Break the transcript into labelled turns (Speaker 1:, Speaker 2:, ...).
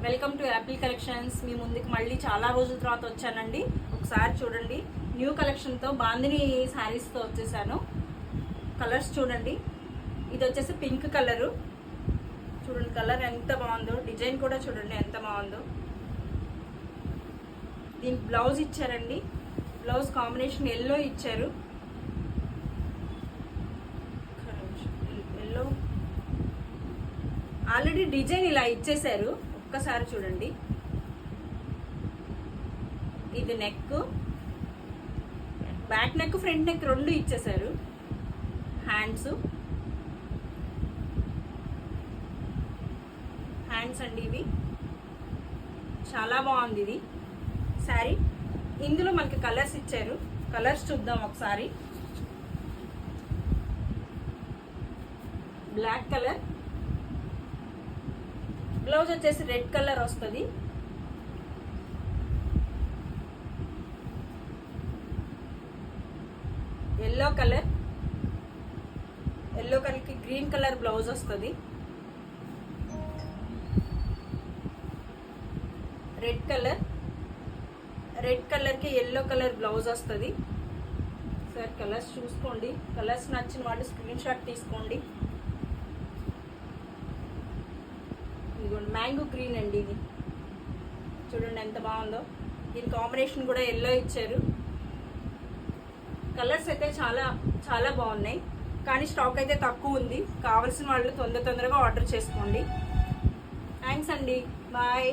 Speaker 1: Welcome to Apple Collections. మీ ముందుకు మళ్ళీ చాలా రోజుల తర్వాత వచ్చానండి. ఒకసారి చూడండి, న్యూ కలెక్షన్తో బాందిని శారీస్తో వచ్చేసాను. కలర్స్ చూడండి. ఇది వచ్చేసి పింక్ కలరు. చూడండి కలర్ ఎంత బాగుందో, డిజైన్ కూడా చూడండి ఎంత బాగుందో. దీనికి బ్లౌజ్ ఇచ్చారండి. బ్లౌజ్ కాంబినేషన్ ఎల్లో ఇచ్చారు. ఎల్లో ఆల్రెడీ డిజైన్ ఇలా ఇచ్చేసారు. ఒక్కసారి చూడండి. ఇది neck, back neck, front neck రెండు ఇచ్చేసారు. హ్యాండ్స్ అండి. ఇవి చాలా బాగుంది ఇది శారీ. ఇందులో మనకి కలర్స్ ఇచ్చారు. కలర్స్ చూద్దాం ఒకసారి. బ్లాక్ కలర్, బ్లౌజ్ వచ్చేసి రెడ్ కలర్ వస్తుంది. ఎల్లో కలర్, ఎల్లో కలర్కి గ్రీన్ కలర్ బ్లౌజ్ వస్తుంది. రెడ్ కలర్, రెడ్ కలర్కి ఎల్లో కలర్ బ్లౌజ్ వస్తుంది. సార్ కలర్స్ చూసుకోండి. కలర్స్ నచ్చిన వాళ్ళు స్క్రీన్ షాట్ తీసుకోండి. ఇదిగోండి మ్యాంగో గ్రీన్ అండి. ఇది చూడండి ఎంత బాగుందో. దీని కాంబినేషన్ కూడా ఎల్లో ఇచ్చారు. కలర్స్ అయితే చాలా చాలా బాగున్నాయి, కానీ స్టాక్ అయితే తక్కువ ఉంది. కావాల్సిన వాళ్ళు తొందరగా ఆర్డర్ చేసుకోండి. థ్యాంక్స్ అండి. బాయ్.